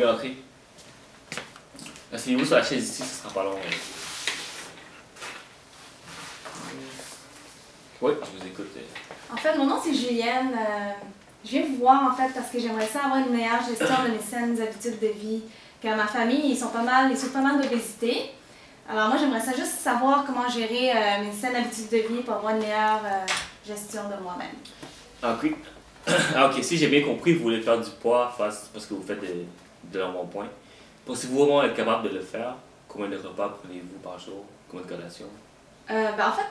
pouvez entrer. Asseyez-vous sur la chaise ici, ce sera pas long. Oui, je vous écoute. En fait, mon nom c'est Julienne. Je viens vous voir en fait parce que j'aimerais ça avoir une meilleure gestion de mes saines habitudes de vie. Car ma famille, ils souffrent pas mal d'obésité. Alors moi, j'aimerais ça juste savoir comment gérer mes saines habitudes de vie pour avoir une meilleure gestion de moi-même. Ok. Ah, ok, si j'ai bien compris, vous voulez faire du poids parce que vous faites de l'embonpoint. Pensez-vous vraiment être capable de le faire? Combien de repas prenez-vous par jour? Combien de collations? En fait,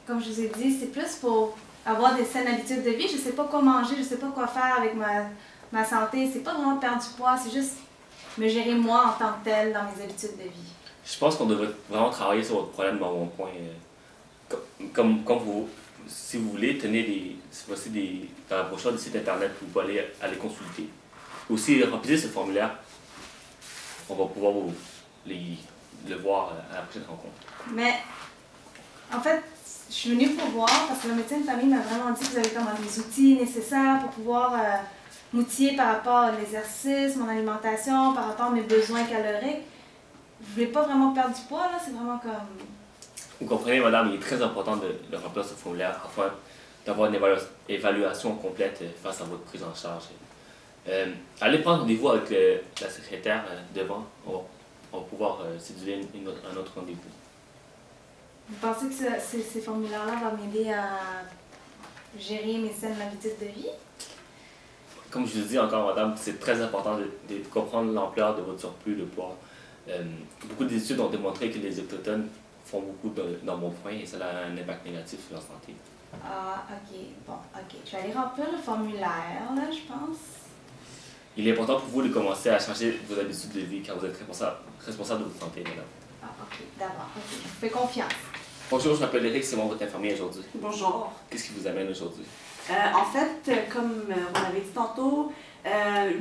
comme je vous ai dit, c'est plus pour avoir des saines habitudes de vie. Je sais pas quoi manger, je sais pas quoi faire avec ma santé. C'est pas vraiment perdre du poids, c'est juste me gérer moi en tant que telle dans mes habitudes de vie. Je pense qu'on devrait vraiment travailler sur votre problème d'embonpoint. Comme vous, si vous voulez, tenez dans la brochure des sites internet, vous pouvez aller consulter. Aussi, remplissez ce formulaire. On va pouvoir le voir à la prochaine rencontre. Mais, en fait, je suis venue pour voir parce que le médecin de famille m'a vraiment dit que vous avez comme les outils nécessaires pour pouvoir m'outiller par rapport à l'exercice, mon alimentation, par rapport à mes besoins caloriques. Je voulais pas vraiment perdre du poids, là, c'est vraiment comme... Vous comprenez, madame, il est très important de remplir ce formulaire afin d'avoir une évaluation complète face à votre prise en charge. Allez prendre rendez-vous avec la secrétaire devant. On va pouvoir séduire un autre rendez-vous. Vous pensez que ces formulaires-là vont m'aider à gérer mes saines habitudes de vie? Comme je vous dis encore, madame, c'est très important de comprendre l'ampleur de votre surplus de poids. Beaucoup d'études ont démontré que les autochtones font beaucoup d'embonpoint et ça a un impact négatif sur leur santé. Ah, ok. Bon, ok. Je vais aller remplir le formulaire, là, je pense. Il est important pour vous de commencer à changer vos habitudes de vie car vous êtes responsable de votre santé, madame. Ah, ok. D'abord, ok. Je vous fais confiance. Bonjour, je m'appelle Eric, c'est mon votre infirmier aujourd'hui. Bonjour. Qu'est-ce qui vous amène aujourd'hui? En fait, comme on avait dit tantôt,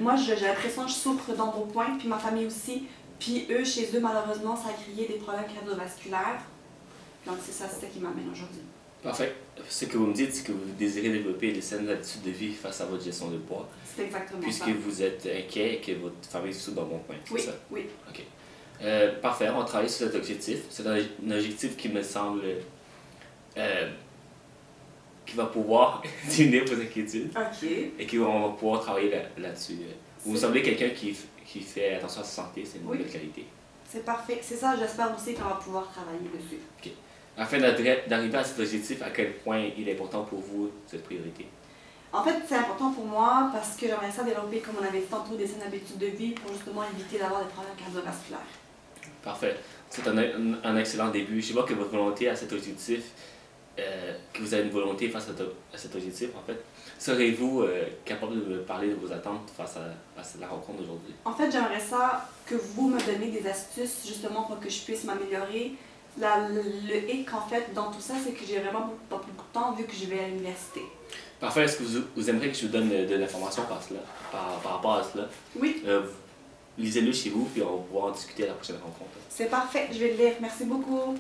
moi j'ai l'impression que je souffre d'embonpoint, puis ma famille aussi. Puis eux, chez eux, malheureusement, ça a créé des problèmes cardiovasculaires. Donc c'est ça qui m'amène aujourd'hui. Parfait. Ce que vous me dites, c'est que vous désirez développer des saines habitudes de vie face à votre gestion de poids. C'est exactement puisque ça. vous êtes inquiet et que votre famille souffre d'embonpoint, c'est Oui, ça? oui. OK. Parfait, on travaille sur cet objectif. C'est un objectif qui me semble qui va pouvoir diminuer vos inquiétudes OK. et qu'on va pouvoir travailler là-dessus. Vous semblez quelqu'un qui fait attention à sa santé, c'est une bonne qualité. C'est parfait. C'est ça, j'espère aussi qu'on va pouvoir travailler dessus. OK. Afin d'arriver à cet objectif, à quel point il est important pour vous cette priorité? En fait, c'est important pour moi parce que j'aimerais ça développer, comme on avait dit tantôt, des saines habitudes de vie pour justement éviter d'avoir des problèmes cardiovasculaires. Parfait. C'est un excellent début. Je vois que votre volonté à cet objectif, que vous avez une volonté face à cet objectif, en fait. Serez-vous capable de me parler de vos attentes face à la rencontre d'aujourd'hui? En fait, j'aimerais ça que vous me donniez des astuces justement pour que je puisse m'améliorer. Le hic, en fait, dans tout ça, c'est que j'ai vraiment pas beaucoup de temps vu que je vais à l'université. Parfait. Est-ce que vous aimeriez que je vous donne de l'information par rapport à cela? Oui. Lisez-le chez vous, puis on va pouvoir en discuter à la prochaine rencontre. C'est parfait, je vais le lire. Merci beaucoup.